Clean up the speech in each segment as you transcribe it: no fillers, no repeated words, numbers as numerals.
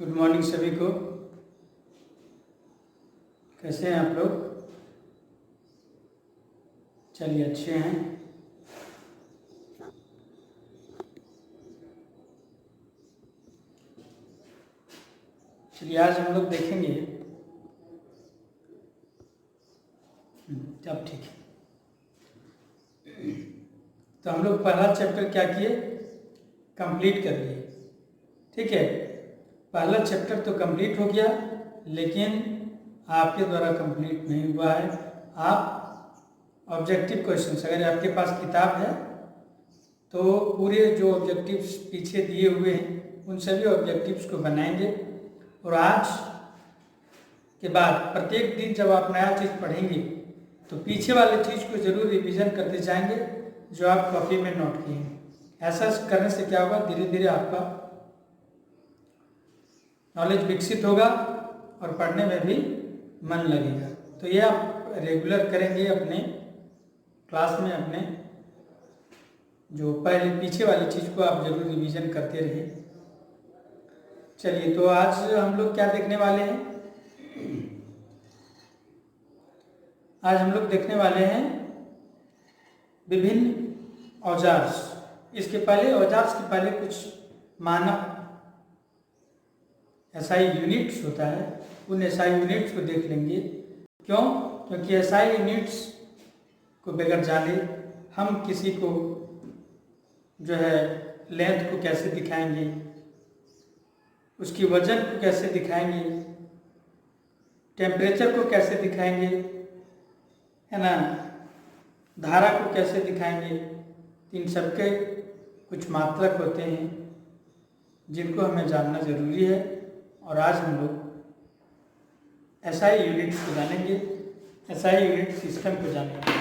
Good morning सभी को। कैसे हैं आप लोग? चलिए अच्छे हैं। चलिए आज हम लोग देखेंगे। अब ठीक है। तो हम लोग पहला चैप्टर क्या किए, कंप्लीट कर लिए। ठीक है, पहला चैप्टर तो कंप्लीट हो गया, लेकिन आपके द्वारा कंप्लीट नहीं हुआ है। आप ऑब्जेक्टिव क्वेश्चंस, अगर आपके पास किताब है तो पूरे जो ऑब्जेक्टिव्स पीछे दिए हुए हैं उन सभी ऑब्जेक्टिव्स को बनाएंगे। और आज के बाद प्रत्येक दिन जब आप नया चीज़ पढ़ेंगे तो पीछे वाले चीज़ को ज़रूर रिवीजन करते जाएंगे जो आप कॉपी में नोट किए हैं। ऐसा करने से क्या होगा, धीरे धीरे आपका नॉलेज विकसित होगा और पढ़ने में भी मन लगेगा। तो ये आप रेगुलर करेंगे अपने क्लास में। अपने जो पहले पीछे वाली चीज़ को आप जरूर रिवीजन करते रहिए। चलिए, तो आज हम लोग क्या देखने वाले हैं? आज हम लोग देखने वाले हैं विभिन्न औजार्स। इसके पहले औजार्स के पहले कुछ मानक एसआई यूनिट्स होता है, उन एसआई यूनिट्स को देख लेंगे। क्यों? क्योंकि एसआई यूनिट्स को बगैर जाने हम किसी को जो है लेंथ को कैसे दिखाएंगे, उसकी वजन को कैसे दिखाएंगे, टेम्परेचर को कैसे दिखाएंगे, है ना, धारा को कैसे दिखाएंगे, इन सबके कुछ मात्रक होते हैं जिनको हमें जानना ज़रूरी है। और आज हम लोग एसआई यूनिट्स को जानेंगे, एसआई यूनिट सिस्टम को जानेंगे।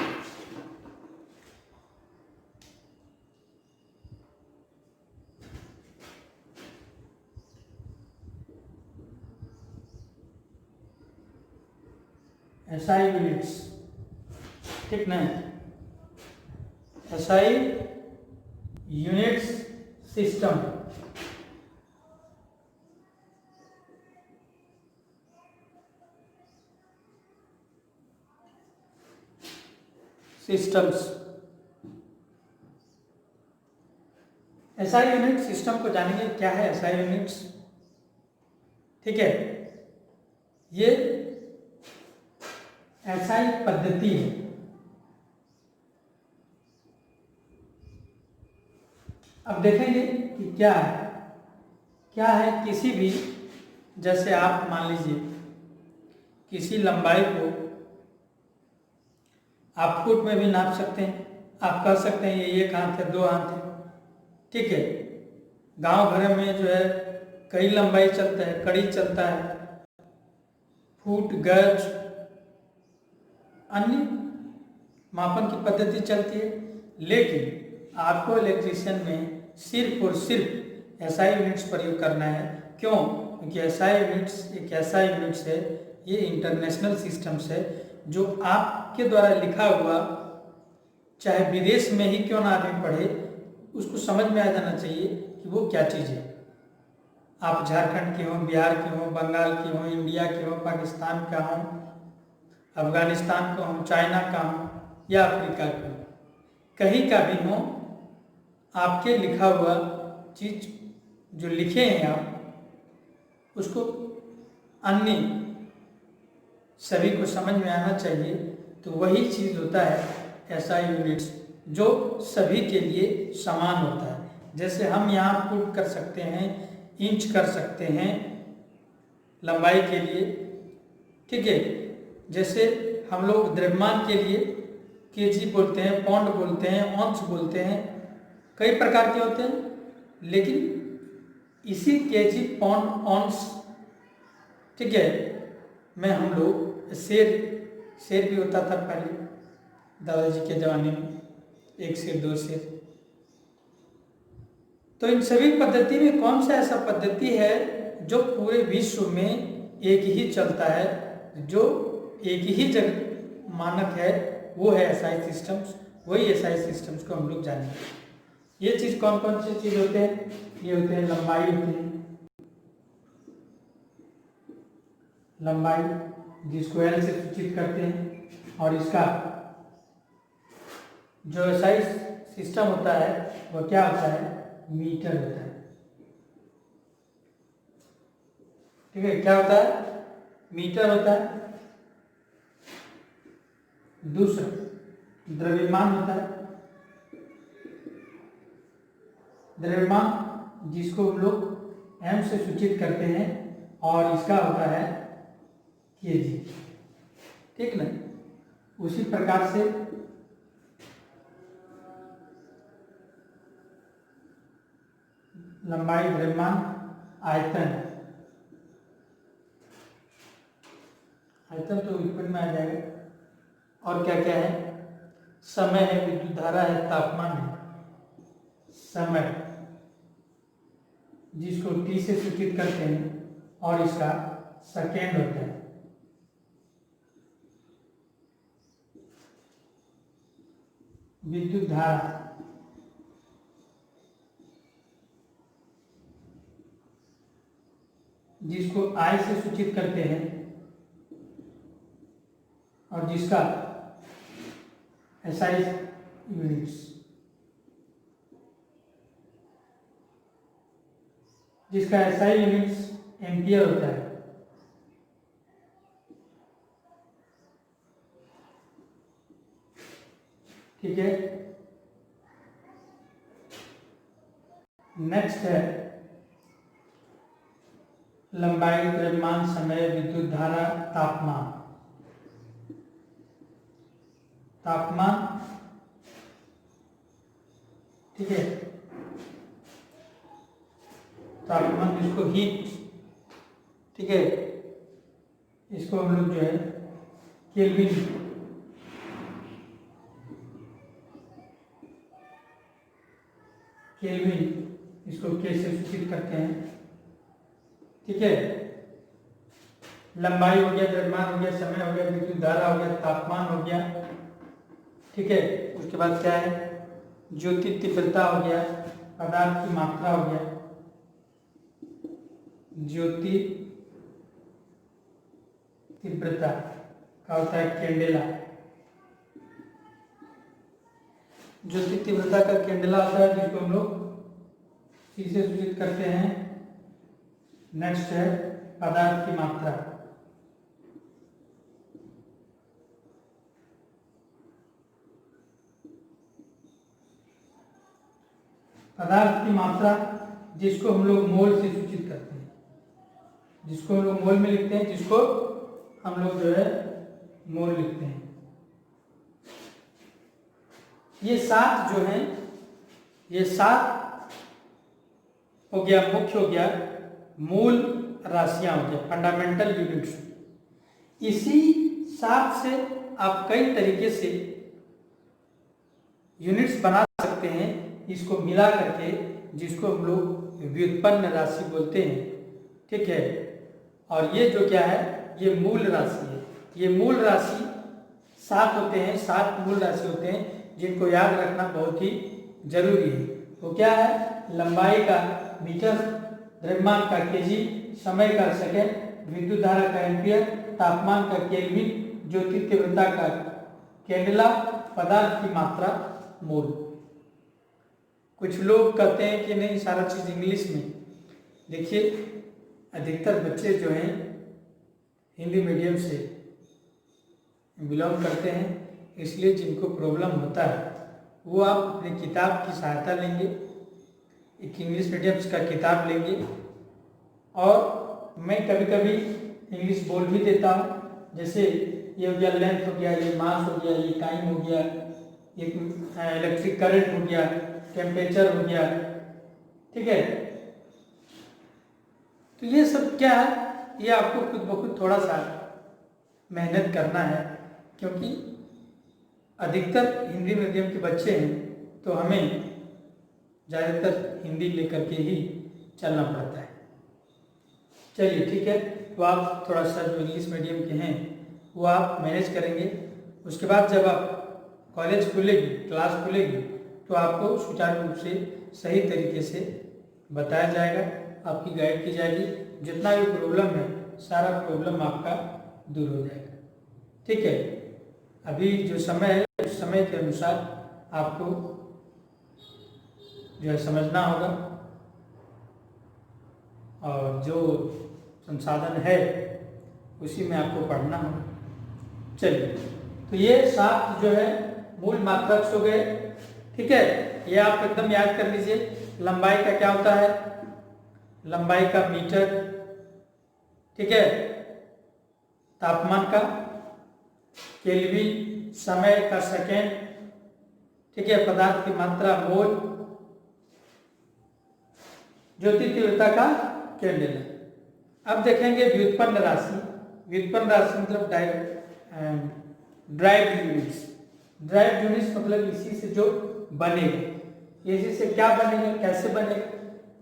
एसआई यूनिट्स, ठीक ना? SI units system. Systems, SI unit system को जानेंगे। क्या है एसआई यूनिट्स? ठीक है, ये एसआई पद्धति है। अब देखेंगे कि क्या है। क्या है, किसी भी, जैसे आप मान लीजिए किसी लंबाई को आप फुट में भी नाप सकते हैं। आप कह सकते हैं ये 1 हाथ है, 2 हाथ है। ठीक है, गांव घर में जो है कई लंबाई चलता है, कड़ी चलता है, फुट, गज, अन्य मापन की पद्धति चलती है। लेकिन आपको इलेक्ट्रीशियन में सिर्फ और सिर्फ एसआई यूनिट्स प्रयोग करना है। क्यों? क्योंकि एसआई यूनिट्स एक ऐसा यूनिट्स है, ये इंटरनेशनल सिस्टम्स है जो आपके द्वारा लिखा हुआ, चाहे विदेश में ही क्यों ना आदमी पढ़े, उसको समझ में आ जाना चाहिए कि वो क्या चीज़ है। आप झारखंड के हों, बिहार के हों, बंगाल के हों, इंडिया के हों, पाकिस्तान का हों, अफगानिस्तान का हों, चाइना का हों या अफ्रीका का हों, कहीं का भी हों, आपके लिखा हुआ चीज़ जो लिखे हैं आप, उसको अन्य सभी को समझ में आना चाहिए। तो वही चीज़ होता है एसआई यूनिट्स, जो सभी के लिए समान होता है। जैसे हम यहाँ फुट कर सकते हैं, इंच कर सकते हैं लंबाई के लिए। ठीक है, जैसे हम लोग द्रव्यमान के लिए केजी बोलते हैं, पाउंड बोलते हैं, औंस बोलते हैं, कई प्रकार के होते हैं। लेकिन इसी केजी, पाउंड, औंस, ठीक है, में हम लोग शेर भी होता था पहले दादाजी के ज़माने में, 1 शेर, 2 शेर। तो इन सभी पद्धति में कौन सा ऐसा पद्धति है जो पूरे विश्व में एक ही चलता है, जो एक ही जगह मानक है, वो है एसआई सिस्टम्स। वही एसआई सिस्टम्स को हम लोग जानेंगे। ये चीज़ कौन कौन सी चीज़ होते हैं? ये होते हैं लंबाई होती है, लंबाई जिसको एल से सूचित करते हैं, और इसका जो एसआई सिस्टम होता है वो क्या होता है, मीटर होता है। ठीक है, क्या होता है, मीटर होता है। दूसरा द्रव्यमान होता है, द्रव्यमान जिसको हम लोग एम से सूचित करते हैं, और इसका होता है केजी। ठीक ना, उसी प्रकार से लंबाई, द्रव्यमान, आयतन, आयतन तो ऊपर में आ जाएगा, और क्या क्या है, समय है, विद्युत धारा है, तापमान है। समय जिसको टी से सूचित करते हैं, और इसका सेकेंड होता है। विद्युत धारा जिसको आई से सूचित करते हैं, और जिसका एसआई यूनिट्स, जिसका एसआई यूनिट्स एम्पियर होता है। ठीक है, नेक्स्ट है लंबाई, द्रव्यमान, समय, विद्युत धारा, तापमान। तापमान, ठीक है, तापमान जिसको हीट, ठीक है, इसको हम लोग जो है केल्विन, केल्विन इसको के से सूचित करते हैं। ठीक है, लंबाई हो गया, द्रव्यमान हो गया, समय हो गया, विद्युत धारा हो गया, तापमान हो गया। ठीक है, उसके बाद क्या है, ज्योति तीव्रता हो गया, पदार्थ की मात्रा हो गया, ज्योति तीव्रता का होता है कैंडेला, ज्योति तीव्रता का कैंडेला होता है, जिसको हम लोग सी से सूचित करते हैं। नेक्स्ट है पदार्थ की मात्रा, पदार्थ की मात्रा जिसको हम लोग मोल से सूचित करते हैं, जिसको हम लोग मोल में लिखते हैं, जिसको हम लोग जो है मोल लिखते हैं। ये सात जो हैं, ये सात हो गया, मुख्य हो गया, मूल राशियां हो गया, फंडामेंटल यूनिट्स। इसी सात से आप कई तरीके से यूनिट्स बना सकते हैं, इसको मिला करके, जिसको हम लोग व्युत्पन्न राशि बोलते हैं। ठीक है, और ये जो क्या है, ये मूल राशि है। ये मूल राशि सात होते हैं, सात मूल राशि होते हैं, जिनको याद रखना बहुत ही जरूरी है। वो क्या है, लंबाई का मीटर, द्रव्यमान का केजी, समय का सेकेंड, विद्युत धारा का एम्पियर, तापमान का केल्विन, ज्योति तीव्रता का कैंडेला, पदार्थ की मात्रा मोल। कुछ लोग कहते हैं कि नहीं सारा चीज इंग्लिश में। देखिए, अधिकतर बच्चे जो हैं हिंदी मीडियम से बिलोंग करते हैं, इसलिए जिनको प्रॉब्लम होता है वो आप अपनी किताब की सहायता लेंगे, एक इंग्लिश मीडियम का किताब लेंगे, और मैं कभी कभी इंग्लिश बोल भी देता हूँ। जैसे ये हो गया लेंथ हो गया, ये मास हो गया, ये टाइम हो गया, ये इलेक्ट्रिक करंट हो गया, टेम्परेचर हो गया। ठीक है, तो ये सब क्या है, ये आपको खुद ब खुद थोड़ा सा मेहनत करना है, क्योंकि अधिकतर हिंदी मीडियम के बच्चे हैं, तो हमें ज़्यादातर हिंदी लेकर के ही चलना पड़ता है। चलिए ठीक है, तो आप थोड़ा सा जो इंग्लिश मीडियम के हैं वो आप मैनेज करेंगे। उसके बाद जब आप कॉलेज खुलेगी, क्लास खुलेगी, तो आपको सुचारू रूप से सही तरीके से बताया जाएगा, आपकी गाइड की जाएगी। जितना भी प्रॉब्लम है सारा प्रॉब्लम आपका दूर हो जाएगा। ठीक है, अभी जो समय है उस समय के अनुसार आपको जो है समझना होगा और जो संसाधन है उसी में आपको पढ़ना होगा। चलिए, तो ये 7 जो है मूल मात्रक हो गए। ठीक है, ये आप एकदम याद कर लीजिए। लंबाई का क्या होता है? लंबाई का मीटर। ठीक है, तापमान का केल्विन, समय का सेकेंड। ठीक है, पदार्थ की मात्रा मोल, ज्योति तीव्रता का केंद्र। अब देखेंगे व्युत्पन्न राशि। व्युत्पन्न राशि मतलब ड्राइव यूनिट्स। ड्राइव यूनिट्स मतलब इसी से जो बनेगा। इसी से क्या बनेगा, कैसे बनेगा?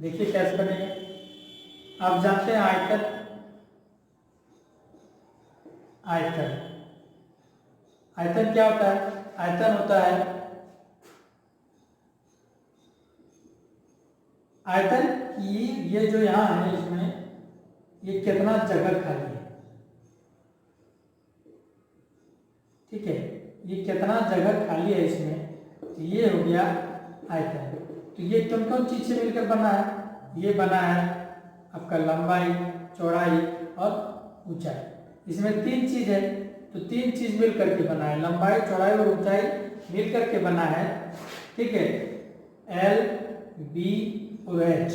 देखिए कैसे बनेगा। आप जानते हैं आयतन। आयतन आयतन क्या होता है? आयतन होता है, आयतन की ये जो यहाँ है इसमें ये कितना जगह खाली है। ठीक है, ये कितना जगह खाली है इसमें, तो ये हो गया आयतन। तो ये कौन कौन चीज से मिलकर बना है? ये बना है आपका लंबाई, चौड़ाई और ऊंचाई। इसमें 3 चीज है, तो 3 चीज मिलकर के बना है। लंबाई, चौड़ाई और ऊंचाई मिलकर के बना है। ठीक है, L, B और H,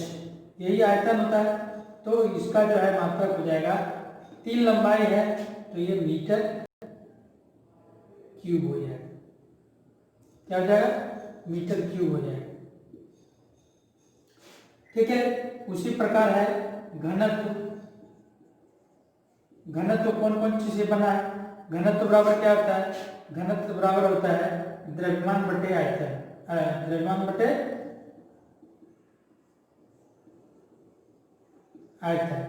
यही आयतन होता है। तो इसका जो है मात्रक हो जाएगा, 3 लंबाई है तो ये मीटर क्यूब हो जाएगा। क्या हो जाएगा? मीटर क्यूब हो जाएगा। ठीक है, उसी प्रकार है घनत्व। घनत्व कौन कौन चीज से बना है? घनत्व बराबर क्या होता है? घनत्व बराबर होता है द्रव्यमान बटे आयतन। द्रव्यमान बटे आयतन।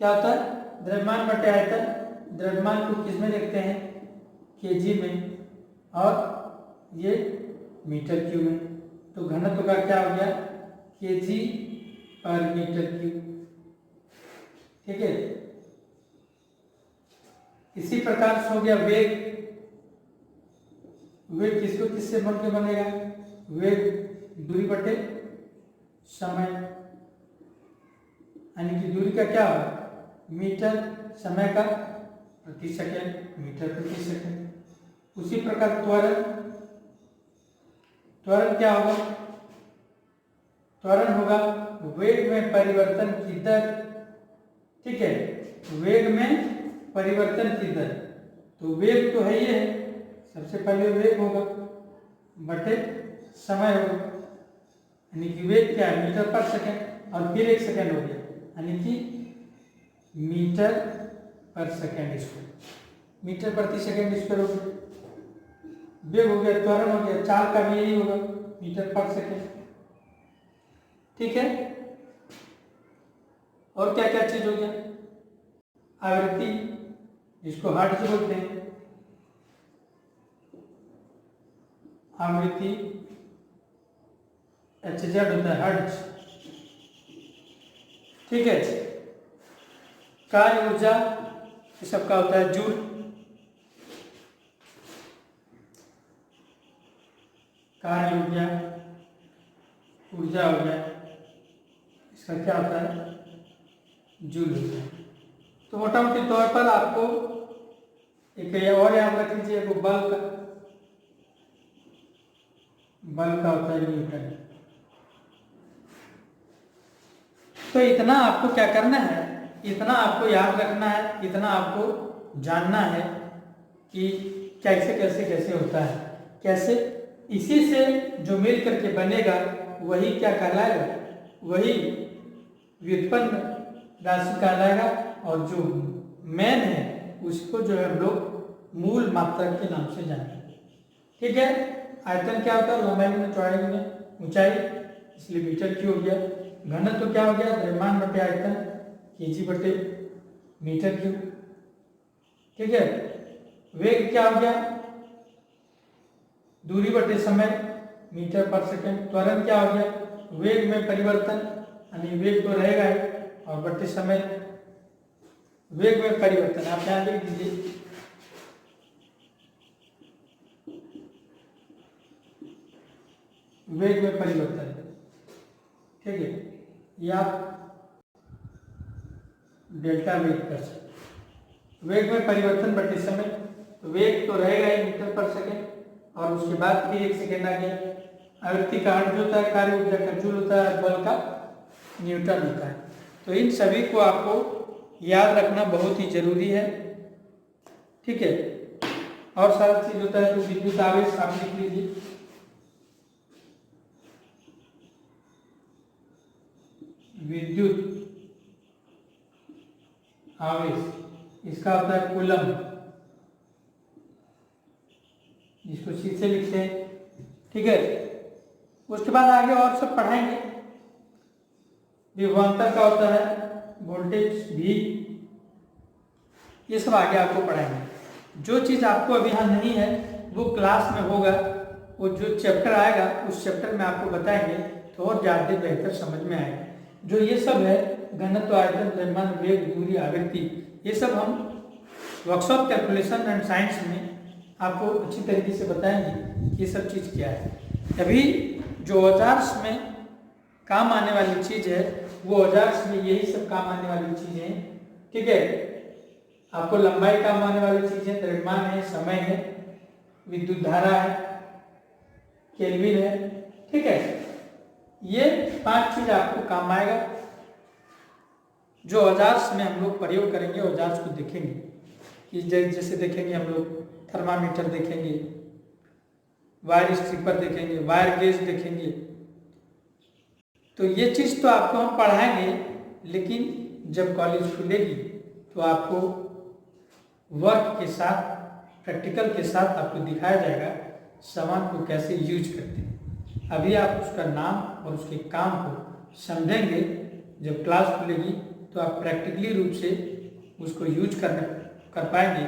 क्या होता है? द्रव्यमान बटे आयतन। द्रव्यमान को किस में लिखते हैं? केजी में, और ये मीटर क्यूब में। तो घनत्व का क्या हो गया? केजी पर मीटर क्यूब। ठीक है, इसी प्रकार से हो गया वेग। वेग किसको किससे बन के बनेगा? वेग दूरी बटे समय, यानी कि दूरी का क्या होगा? मीटर, समय का प्रति सेकेंड, मीटर प्रति सेकेंड। उसी प्रकार त्वरण। त्वरण क्या होगा? त्वरण होगा वेग में परिवर्तन की दर। ठीक है, वेग में परिवर्तन की दर। तो वेग तो है ही है, सबसे पहले वेग होगा बटे समय होगा, यानी कि वेग क्या है? मीटर पर सेकेंड, और फिर 1 सेकेंड हो गया, यानी कि मीटर पर सेकेंड स्क्वायर, मीटर प्रति सेकेंड स्क्वायर हो गया। वेग हो गया, त्वरण हो गया, चाल का भी यही होगा, मीटर पर सेकेंड। ठीक है, और क्या क्या चीज हो गया? आवृत्ति, जिसको हर्ट्ज बोलते हैं। आवृत्ति HZ होता है, हर्ट्ज। ठीक है, कार्य ऊर्जा ये सबका होता है जूल। कार्य ऊर्जा, ऊर्जा हो गया, इसका क्या होता है? जूल होता है। तो मोटा मोटी तौर पर आपको एक और याद रख लीजिए, वो बल का होता है न्यूटन। तो इतना आपको क्या करना है? इतना आपको याद रखना है, इतना आपको जानना है कि कैसे कैसे कैसे होता है, कैसे। इसी से जो मिल करके बनेगा वही क्या कहलाएगा? वही व्युत्पन्न राशि कहलाएगा। और जो मेन है उसको जो है हम लोग मूल मात्रक के नाम से जानेंगे। ठीक है, आयतन क्या होता है? लंबाई में, चौड़ाई में, ऊंचाई, इसलिए मीटर क्यूब हो गया। घनत्व तो क्या हो गया? द्रव्यमान बटे आयतन, केजी बटे मीटर क्यूब। ठीक है, वेग क्या हो गया? दूरी बटे समय, मीटर पर सेकेंड। त्वरण क्या हो गया? वेग में परिवर्तन, यानी वेग तो रहेगा ही, और बटे समय, वेग में परिवर्तन आप यहाँ लिख दीजिए, वेग में परिवर्तन। ठीक है, ये आप डेल्टा वेग कर सकते। वेग में परिवर्तन बटे समय, तो वेग तो रहेगा ही मीटर पर सेकेंड, और उसके बाद फिर 1 सेकेंड आ गया। आवृत्ति का हर्ट्ज होता है, कार्य ऊर्जा का जूल होता है, बल का न्यूटन होता है। तो इन सभी को आपको याद रखना बहुत ही जरूरी है। ठीक है, और सारा चीज होता है। तो विद्युत आवेश आप लिख लीजिए, विद्युत आवेश इसका होता है कूलम, जिसको सी से लिखते हैं। ठीक है, उसके बाद आगे और सब पढ़ाएंगे। विभवांतर का होता है वोल्टेज भी, ये सब आगे आपको पढ़ाएंगे। जो चीज़ आपको अभी यहाँ नहीं है वो क्लास में होगा, वो जो चैप्टर आएगा उस चैप्टर में आपको बताएंगे, तो और ज़्यादा बेहतर समझ में आएगा। जो ये सब है घनत्व, आयतन, द्रव्यमान, वेग, दूरी, आवृत्ति, ये सब हम वर्कशॉप कैलकुलेशन एंड साइंस में आपको अच्छी तरीके से बताएंगे कि ये सब चीज़ क्या है। अभी जो औजार्स में काम आने वाली चीज़ है वो औजार्स में यही सब काम आने वाली चीज़ें हैं। ठीक है, आपको लंबाई काम आने वाली चीज़ें द्रव्यमान है, समय है, विद्युत धारा है, केल्विन है। ठीक है, ये 5 चीज आपको काम आएगा जो औजार्स में हम लोग प्रयोग करेंगे। औजार्स को देखेंगे कि जैसे देखेंगे हम लोग थर्मामीटर देखेंगे, वायर स्ट्रिपर देखेंगे, वायर गेज देखेंगे। तो ये चीज़ तो आपको हम पढ़ाएंगे, लेकिन जब कॉलेज खुलेगी तो आपको वर्क के साथ, प्रैक्टिकल के साथ आपको दिखाया जाएगा सामान को कैसे यूज करते हैं। अभी आप उसका नाम और उसके काम को समझेंगे, जब क्लास खुलेगी तो आप प्रैक्टिकली रूप से उसको यूज कर पाएंगे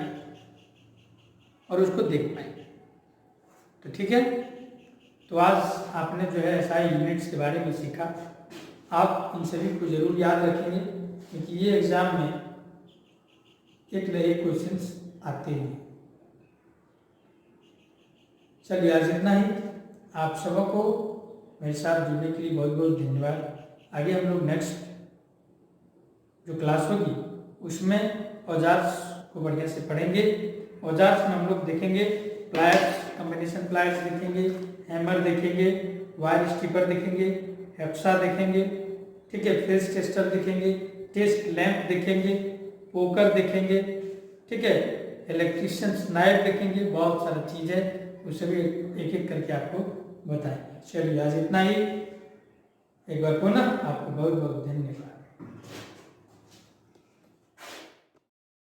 और उसको देख पाएंगे। तो ठीक है, तो आज आपने जो है एसआई यूनिट्स के बारे में सीखा। आप इन सभी को जरूर याद रखेंगे, क्योंकि ये एग्जाम में एक न एक क्वेश्चंस आते हैं। चलिए, आज इतना ही। आप सबको मेरे साथ जुड़ने के लिए बहुत बहुत धन्यवाद। आगे हम लोग नेक्स्ट जो क्लास होगी उसमें औजार्स को बढ़िया से पढ़ेंगे। औजार्स में हम लोग देखेंगे प्लायर्स, कॉम्बिनेशन प्लायर्स देखेंगे, हैमर देखेंगे, वायर स्ट्रिपर देखेंगे, हेक्सा देखेंगे। ठीक है, फेस टेस्टर देखेंगे, टेस्ट लैंप देखेंगे, पोकर देखेंगे। ठीक है, इलेक्ट्रिशियन नाइफ देखेंगे। बहुत सारा चीज़ है, उसे भी एक एक करके आपको बताएंगे। चलिए, आज इतना ही। एक बार पुनः आपको बहुत बहुत धन्यवाद।